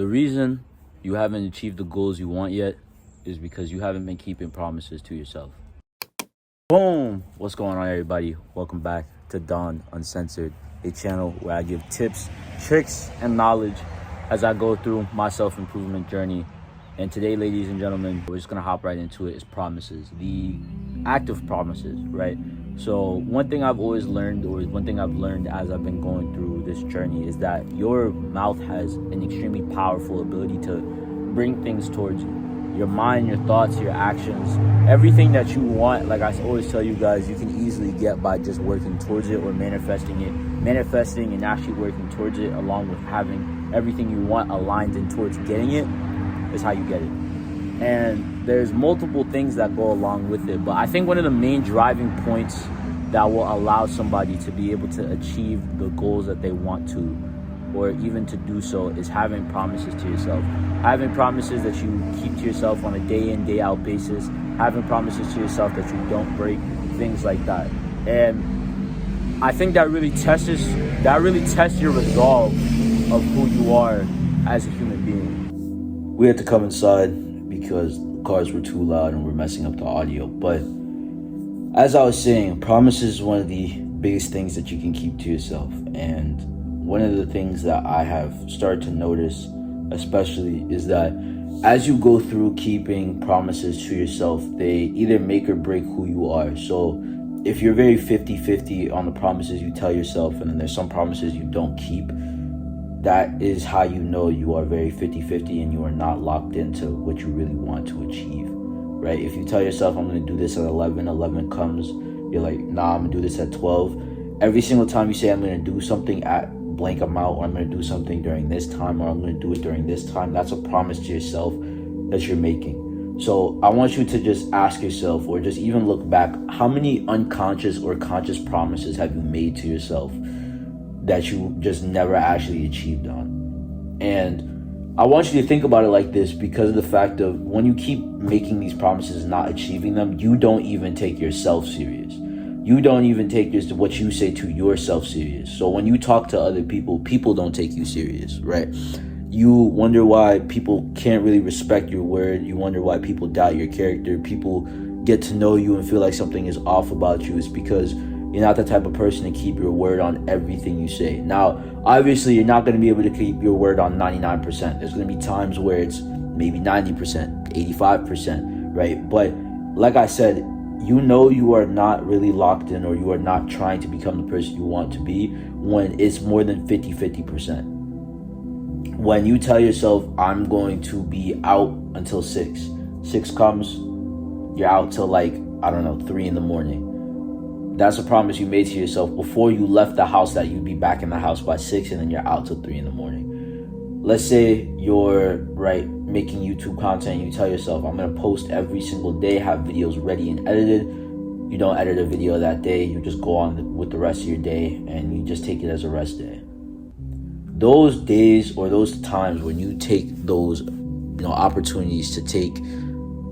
The reason you haven't achieved the goals you want yet is because you haven't been keeping promises to yourself. Boom! What's going on, everybody? Welcome back to Dawn Uncensored, a channel where I give tips, tricks, and knowledge as I go through my self-improvement journey. And today, ladies and gentlemen, we're just gonna hop right into it. Is promises, the act of promises, right? So one thing I've always learned, or one thing I've learned as I've been going through this journey, is that your mouth has an extremely powerful ability to bring things towards you. Your mind, your thoughts, your actions, everything that you want, like I always tell you guys, you can easily get by just working towards it or manifesting it. Manifesting and actually working towards it, along with having everything you want aligned in towards getting it, is how you get it. And there's multiple things that go along with it, but I think one of the main driving points that will allow somebody to be able to achieve the goals that they want to, or even to do so, is having promises to yourself. Having promises that you keep to yourself on a day in, day out basis. Having promises to yourself that you don't break, things like that. And I think that really tests your resolve of who you are as a human being. We had to come inside because the cars were too loud and we're messing up the audio. But as I was saying, promises is one of the biggest things that you can keep to yourself. And one of the things that I have started to notice especially is that as you go through keeping promises to yourself, they either make or break who you are. So if you're very 50-50 on the promises you tell yourself, and then there's some promises you don't keep, that is how you know you are very 50-50 and you are not locked into what you really want to achieve, right? If you tell yourself, I'm going to do this at 11 comes, you're like, nah, I'm going to do this at 12. Every single time you say, I'm going to do something at blank amount, or I'm going to do something during this time, or I'm going to do it during this time, that's a promise to yourself that you're making. So I want you to just ask yourself, or just even look back, how many unconscious or conscious promises have you made to yourself that you just never actually achieved on? And I want you to think about it like this, because of the fact of when you keep making these promises and not achieving them, you don't even take yourself serious. You don't even take what you say to yourself serious. So when you talk to other people, people don't take you serious, right? You wonder why people can't really respect your word. You wonder why people doubt your character. People get to know you and feel like something is off about you. It's because you're not the type of person to keep your word on everything you say. Now, obviously, you're not going to be able to keep your word on 99%. There's going to be times where it's maybe 90%, 85%, right? But like I said, you know you are not really locked in, or you are not trying to become the person you want to be when it's more than 50-50%. When you tell yourself, I'm going to be out until 6 comes, you're out till 3 in the morning. That's a promise you made to yourself before you left the house, that you'd be back in the house by 6, and then you're out till 3 in the morning. Let's say you're making YouTube content, and you tell yourself, I'm going to post every single day, have videos ready and edited. You don't edit a video that day, you just go on with the rest of your day, and you just take it as a rest day. Those days, or those times when you take those opportunities to take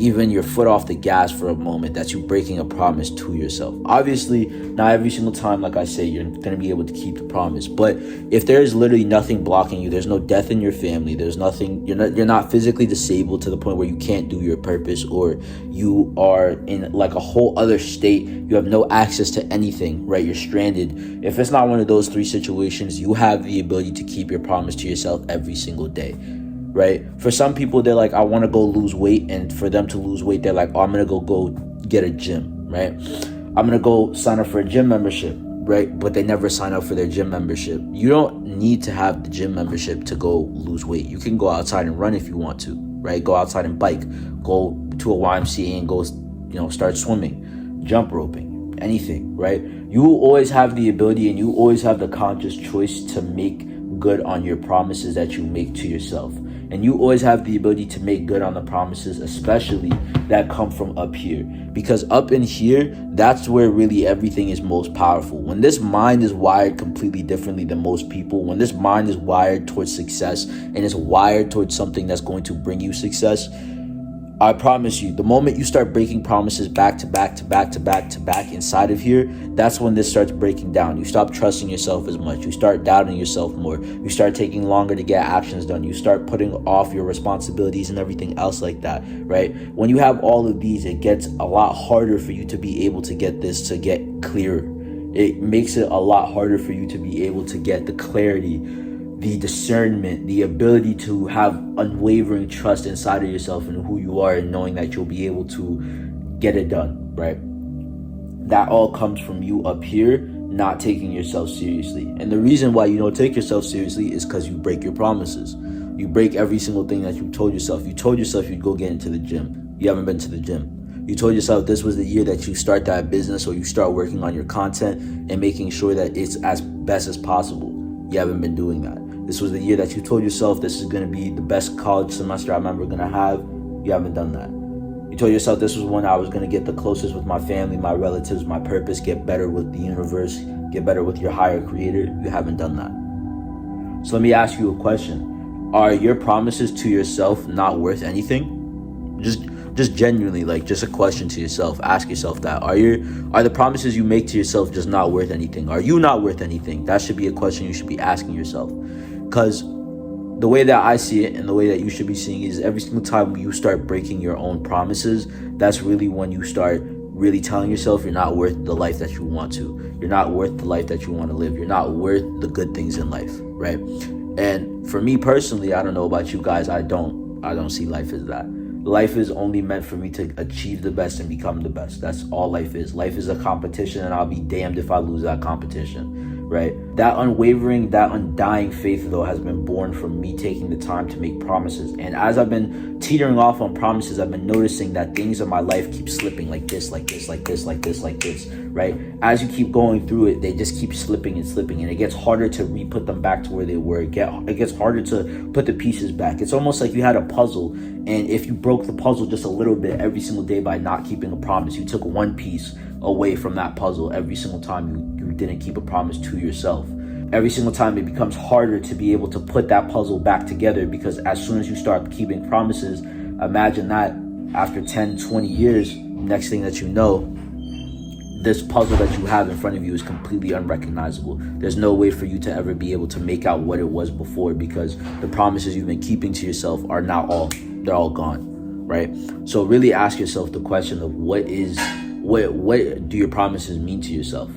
even your foot off the gas for a moment, that's you breaking a promise to yourself. Obviously, not every single time, like I say, you're going to be able to keep the promise. But if there's literally nothing blocking you, there's no death in your family, there's nothing, you're not physically disabled to the point where you can't do your purpose, or you are in like a whole other state, you have no access to anything, right? You're stranded. If it's not one of those three situations, you have the ability to keep your promise to yourself every single day. Right? For some people, they're like, I want to go lose weight. And for them to lose weight, they're like, oh, I'm going to go get a gym, right? I'm going to go sign up for a gym membership, right? But they never sign up for their gym membership. You don't need to have the gym membership to go lose weight. You can go outside and run if you want to, right? Go outside and bike, go to a YMCA and go, start swimming, jump roping, anything, right? You always have the ability, and you always have the conscious choice to make good on your promises that you make to yourself. And you always have the ability to make good on the promises, especially that come from up here. Because up in here, that's where really everything is most powerful. When this mind is wired completely differently than most people, when this mind is wired towards success and is wired towards something that's going to bring you success, I promise you, the moment you start breaking promises back to back to back to back to back inside of here, that's when this starts breaking down. You stop trusting yourself as much. You start doubting yourself more. You start taking longer to get actions done. You start putting off your responsibilities and everything else like that, right? When you have all of these, it gets a lot harder for you to be able to get this to get clearer. It makes it a lot harder for you to be able to get the clarity, the discernment, the ability to have unwavering trust inside of yourself and who you are, and knowing that you'll be able to get it done, right? That all comes from you up here not taking yourself seriously. And the reason why you don't take yourself seriously is because you break your promises. You break every single thing that you told yourself. You told yourself you'd go get into the gym. You haven't been to the gym. You told yourself this was the year that you start that business, or you start working on your content and making sure that it's as best as possible. You haven't been doing that. This was the year that you told yourself this is going to be the best college semester I'm ever going to have. You haven't done that. You told yourself this was when I was going to get the closest with my family, my relatives, my purpose, get better with the universe, get better with your higher creator. You haven't done that. So let me ask you a question. Are your promises to yourself not worth anything? Just genuinely, like, just a question to yourself. Ask yourself that. Are the promises you make to yourself just not worth anything? Are you not worth anything? That should be a question you should be asking yourself. Because the way that I see it, and the way that you should be seeing it, is every single time you start breaking your own promises, that's really when you start really telling yourself you're not worth the life that you want to. You're not worth the life that you want to live. You're not worth the good things in life, right? And for me personally, I don't know about you guys, I don't see life as that. Life is only meant for me to achieve the best and become the best. That's all life is. Life is a competition, and I'll be damned if I lose that competition, right? That unwavering, that undying faith, though, has been born from me taking the time to make promises. And as I've been teetering off on promises, I've been noticing that things in my life keep slipping like this, like this, like this, like this, like this, right? As you keep going through it, they just keep slipping and slipping, and it gets harder to re-put them back to where they were. It gets harder to put the pieces back. It's almost like you had a puzzle, and if you broke the puzzle just a little bit every single day by not keeping a promise, you took one piece away from that puzzle every single time you didn't keep a promise to yourself. Every single time it becomes harder to be able to put that puzzle back together, because as soon as you start keeping promises, imagine that after 10, 20 years, next thing that you know, this puzzle that you have in front of you is completely unrecognizable. There's no way for you to ever be able to make out what it was before, because the promises you've been keeping to yourself are they're all gone, right? So really ask yourself the question of what do your promises mean to yourself?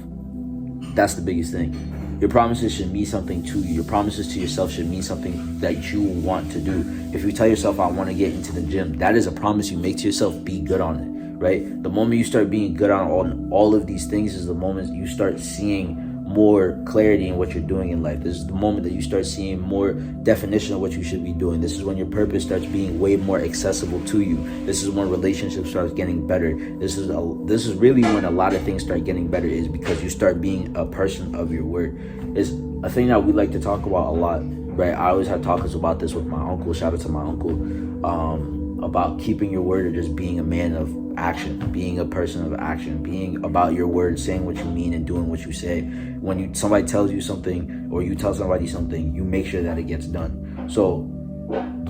That's the biggest thing. Your promises should mean something to you. Your promises to yourself should mean something that you want to do. If you tell yourself, I want to get into the gym, that is a promise you make to yourself. Be good on it, right? The moment you start being good on all of these things is the moment you start seeing more clarity in what you're doing in life. This is the moment that you start seeing more definition of what you should be doing. This is when your purpose starts being way more accessible to you. This is when relationships start getting better. This is really when a lot of things start getting better, is because you start being a person of your word. It's a thing that we like to talk about a lot, right? I always have talks about this with my uncle. Shout out to my uncle. About keeping your word, or just being a man of action, being a person of action, being about your word, saying what you mean and doing what you say. When somebody tells you something, or you tell somebody something, you make sure that it gets done. So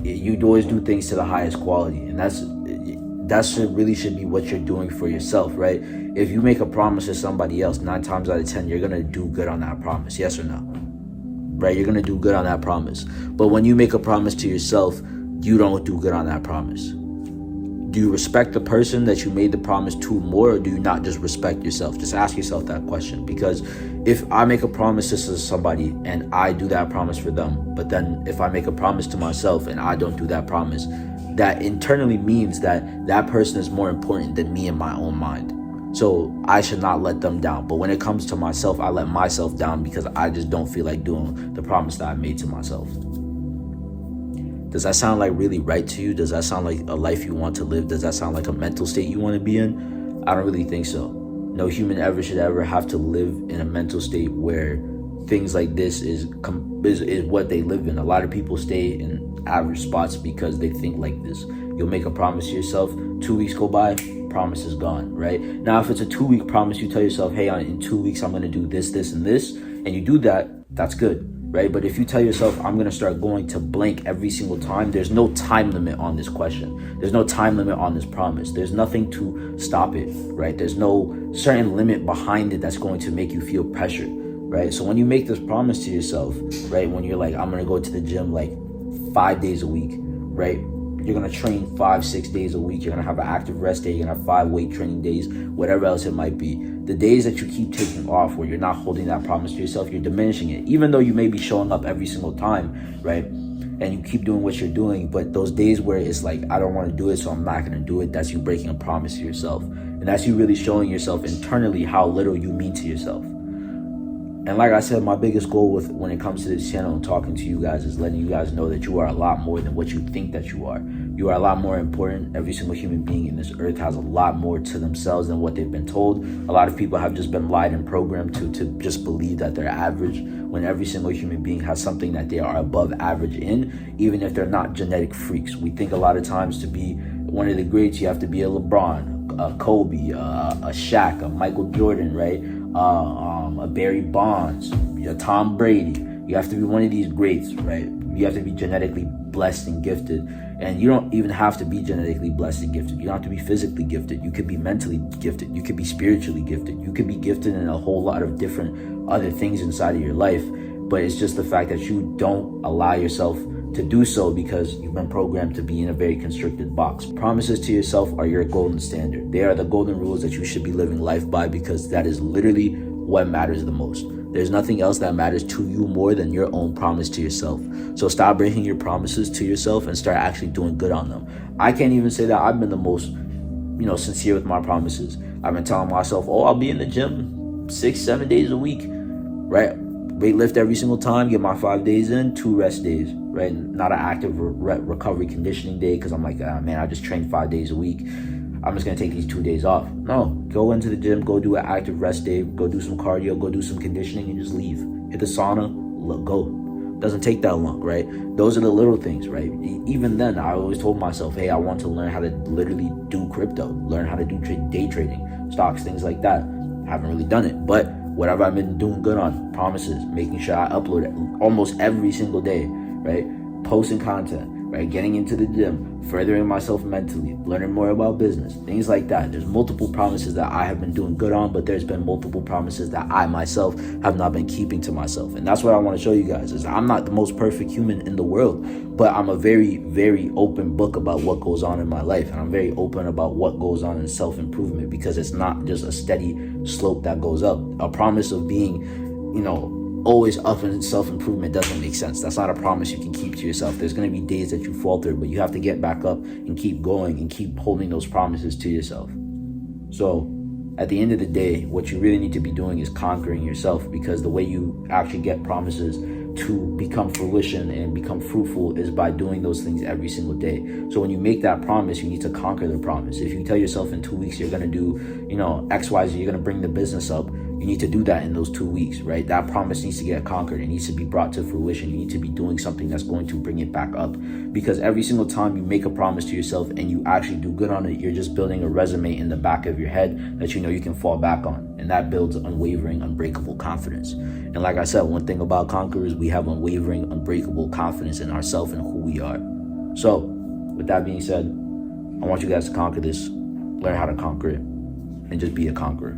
you always do things to the highest quality, and that should be what you're doing for yourself, right? If you make a promise to somebody else, 9 times out of 10, you're gonna do good on that promise. Yes or no? Right? You're gonna do good on that promise. But when you make a promise to yourself, you don't do good on that promise. Do you respect the person that you made the promise to more, or do you not just respect yourself? Just ask yourself that question. Because if I make a promise to somebody and I do that promise for them, but then if I make a promise to myself and I don't do that promise, that internally means that that person is more important than me in my own mind. So I should not let them down. But when it comes to myself, I let myself down because I just don't feel like doing the promise that I made to myself. Does that sound like really right to you? Does that sound like a life you want to live? Does that sound like a mental state you want to be in? I don't really think so. No human should ever have to live in a mental state where things like this is what they live in. A lot of people stay in average spots because they think like this. You'll make a promise to yourself, 2 weeks go by, promise is gone, right? Now, if it's a 2-week promise, you tell yourself, hey, in 2 weeks, I'm going to do this, this, and this, and you do that, that's good. right? But if you tell yourself, I'm going to start going to blank every single time, there's no time limit on this question. There's no time limit on this promise. There's nothing to stop it, right? There's no certain limit behind it that's going to make you feel pressure, right? So when you make this promise to yourself, right, when you're like, I'm going to go to the gym like 5 days a week, right? You're going to train 5-6 days a week. You're going to have an active rest day. You're going to have 5 weight training days, whatever else it might be. The days that you keep taking off where you're not holding that promise to yourself, you're diminishing it. Even though you may be showing up every single time, right? And you keep doing what you're doing, but those days where it's like, I don't want to do it, so I'm not going to do it, that's you breaking a promise to yourself. And that's you really showing yourself internally how little you mean to yourself. And like I said, my biggest goal when it comes to this channel and talking to you guys is letting you guys know that you are a lot more than what you think that you are. You are a lot more important. Every single human being in this earth has a lot more to themselves than what they've been told. A lot of people have just been lied and programmed to just believe that they're average, when every single human being has something that they are above average in, even if they're not genetic freaks. We think a lot of times to be one of the greats, you have to be a LeBron, a Kobe, a Shaq, a Michael Jordan, right? A Barry Bonds, a Tom Brady. You have to be one of these greats, right? You have to be genetically blessed and gifted. And you don't even have to be genetically blessed and gifted. You don't have to be physically gifted. You could be mentally gifted. You could be spiritually gifted. You could be gifted in a whole lot of different other things inside of your life. But it's just the fact that you don't allow yourself to do so because you've been programmed to be in a very constricted box. Promises to yourself are your golden standard. They are the golden rules that you should be living life by, because that is literally what matters the most. There's nothing else that matters to you more than your own promise to yourself. So stop breaking your promises to yourself and start actually doing good on them. I can't even say that I've been the most, sincere with my promises. I've been telling myself, I'll be in the gym 6-7 days a week, right? Weight lift every single time, get my 5 days in, 2 rest days, right? Not an active recovery conditioning day, because I'm like, man, I just trained 5 days a week. I'm just going to take these 2 days off. No, go into the gym, go do an active rest day, go do some cardio, go do some conditioning, and just leave. Hit the sauna, go. Doesn't take that long, right? Those are the little things, right? Even then, I always told myself, hey, I want to learn how to literally do crypto, learn how to do day trading, stocks, things like that. I haven't really done it, but whatever I've been doing good on, promises, making sure I upload it almost every single day, right? Posting content, right? Getting into the gym, furthering myself mentally, learning more about business, things like that. There's multiple promises that I have been doing good on, but there's been multiple promises that I myself have not been keeping to myself. And that's what I want to show you guys, is I'm not the most perfect human in the world, but I'm a very, very open book about what goes on in my life. And I'm very open about what goes on in self-improvement, because it's not just a steady slope that goes up. A promise of being, always up in self-improvement doesn't make sense. That's not a promise you can keep to yourself. There's going to be days that you falter, but you have to get back up and keep going and keep holding those promises to yourself. So at the end of the day, what you really need to be doing is conquering yourself, because the way you actually get promises to become fruition and become fruitful is by doing those things every single day. So when you make that promise, you need to conquer the promise. If you tell yourself in 2 weeks you're going to do, XYZ, you're going to bring the business up, you need to do that in those 2 weeks, right? That promise needs to get conquered. It needs to be brought to fruition. You need to be doing something that's going to bring it back up, because every single time you make a promise to yourself and you actually do good on it, you're just building a resume in the back of your head that you can fall back on. And that builds unwavering, unbreakable confidence. And like I said, one thing about conquerors, we have unwavering, unbreakable confidence in ourselves and who we are. So with that being said, I want you guys to conquer this, learn how to conquer it, and just be a conqueror.